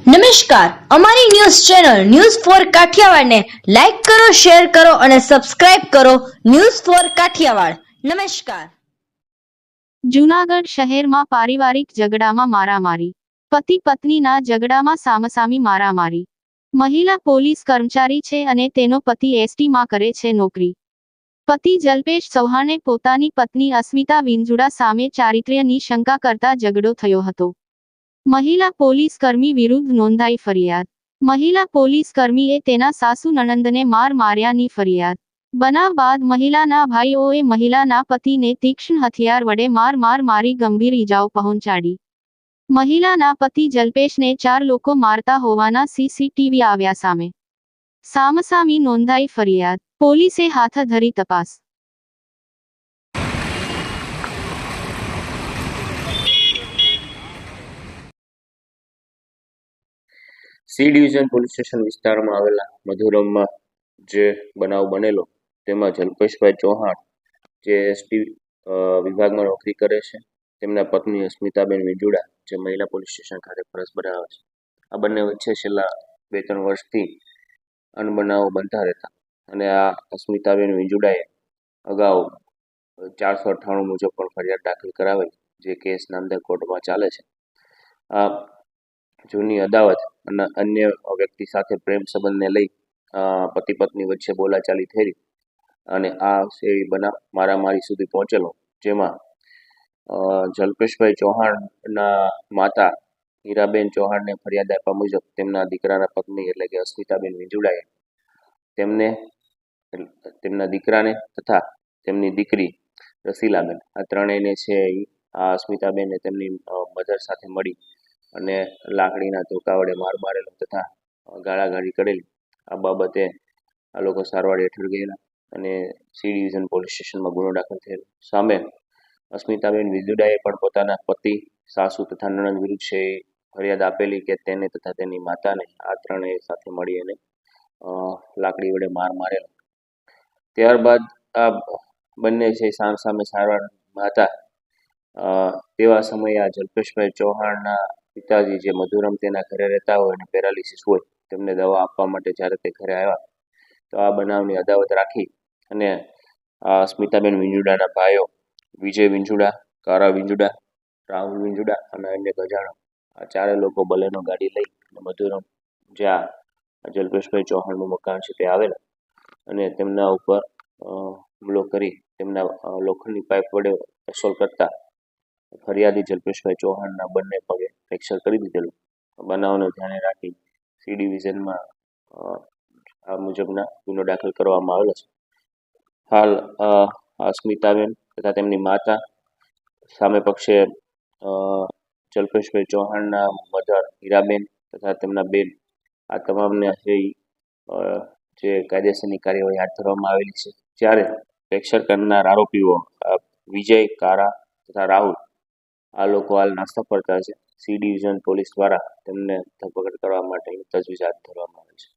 નમસ્કાર, અમારી news channel news for કાઠિયાવાડને લાઈક કરો, શેર કરો અને સબસ્ક્રાઇબ કરો. News for Kathiawad. નમસ્કાર. જૂનાગઢ શહેરમાં પારિવારિક ઝઘડામાં મારામારી. પતિ પત્નીના ઝઘડામાં સામસામી મારામારી. મહિલા પોલીસ કર્મચારી છે અને તેનો પતિ એસટીમાં કરે છે નોકરી. પતિ જલ્પેશ ચૌહાણે પોતાની પત્ની અસ્મિતા વિંજુડા સામે ચારિત્ર્યની શંકા કરતા ઝઘડો થયો હતો. મહિલા પોલીસ કર્મી વિરુદ્ધ નોંધાઈ ફરિયાદ. મહિલા પોલીસ કર્મીએ તેના સાસુ નણંદને માર માર્યાની ફરિયાદ. બનાવ બાદ મહિલાના ભાઈઓએ મહિલાના પતિને તીક્ષ્ણ હથિયાર વડે મારી ગંભીર ઈજાઓ પહોંચાડી. મહિલાના પતિ જલ્પેશને 4 લોકો મારતા હોવાના સીસીટીવી આવ્યા સામે. સામસામી નોંધાઈ ફરિયાદ. પોલીસે હાથ ધરી તપાસ. સી ડિવિઝન પોલીસ સ્ટેશન વિસ્તારમાં આવેલા મધુરમમાં જે બનાવ બનેલો તેમાં જલ્પેશભાઈ ચૌહાણ જે એસટી વિભાગમાં નોકરી કરે છે, તેમના પત્ની અસ્મિતાબેન વિંજુડા જે મહિલા પોલીસ સ્ટેશન ખાતે ફરજ બજાવે છે. આ બંને વચ્ચે છેલ્લા 2-3 વર્ષથી અનબનાવો બનતા રહેતા અને આ અસ્મિતાબેન વિંજુડાએ અગાઉ 498 મુજબ પણ ફરિયાદ દાખલ કરાવેલી, જે કેસ નામદાર કોર્ટમાં ચાલે છે. આ જૂની અદાવત અને અન્ય વ્યક્તિ સાથે પ્રેમ સંબંધને લઈ પતિ પત્ની વચ્ચે બોલાચાલી થઈ અને આ એવી બનાવ મારામારી સુધી પહોંચેલો, જેમાં જલ્પેશભાઈ ચૌહાણના માતા હીરાબેન ચૌહાણને ફરિયાદ આપ્યા મુજબ તેમના દીકરાના પત્ની એટલે કે અસ્મિતાબેન વિંજુડાએ તેમના દીકરાને તથા તેમની દીકરી રસીલાબેન આ ત્રણેયને છે આ અસ્મિતાબેને તેમની મધર સાથે મળી અને લાકડીના ધોકા વડે મારેલો તથા ગાળાગાળી કરેલી. આ બાબતે આ લોકો સારવાર હેઠળ ગયેલા અને સી ડિવિઝન પોલીસ સ્ટેશનમાં ગુનો દાખલ થયેલો. સામે અસ્મિતાબેન વિંજુડાએ પણ પોતાના પતિ, સાસુ તથા નણંદ વિરુદ્ધ છે ફરિયાદ આપેલી કે તેને તથા તેની માતાને આ ત્રણેય સાથે મળી અને લાકડી વડે મારેલો. ત્યારબાદ આ બંને છે સામે સારવારમાં હતા. તેવા સમયે આ જલ્પેશભાઈ ચૌહાણના પિતાજી જે મધુરમ તેના ઘરે રહેતા હોય અને પેરાલિસિસ હોય, તેમને દવા આપવા માટે જ્યારે તે ઘરે આવ્યા તો આ બનાવની અદાવત રાખી અને આ અસ્મિતાબેન વિંજુડાના ભાઈઓ વિજય વિંજુડા, કારા વિંજુડા, રાહુલ વિંજુડા અને અન્ય ગજાણો આ 4 લોકો બલેનો ગાડી લઈ મધુરમ જ્યાં જલ્પેશભાઈ ચૌહાણનું મકાન છે તે આવેલા અને તેમના ઉપર હુમલો કરી તેમના લોખંડની પાઇપ વડે અસોલ કરતા ફરિયાદી જલ્પેશભાઈ ચૌહાણના બંને પગે ફ્રેક્ચર કરી દીધેલું. બનાવને ધ્યાને રાખી સી ડિવિઝનમાં આ મુજબના ગુનો દાખલ કરવામાં આવેલો છે. હાલ અસ્મિતાબેન તથા તેમની માતા સામે પક્ષે જલ્પેશભાઈ ચૌહાણના મધર હીરાબેન તથા તેમના બેન આ તમામને જે કાયદેસરની કાર્યવાહી હાથ ધરવામાં આવેલી છે. જ્યારે ફ્રેક્ચર કરનાર આરોપીઓ વિજય, કારા તથા રાહુલ આ લોકો હાલ નાસ્તા ફરતા છે. સી ડિવિઝન પોલીસ દ્વારા તેમને ધરપકડ કરવા માટે તજવીજ હાથ ધરવામાં આવે છે.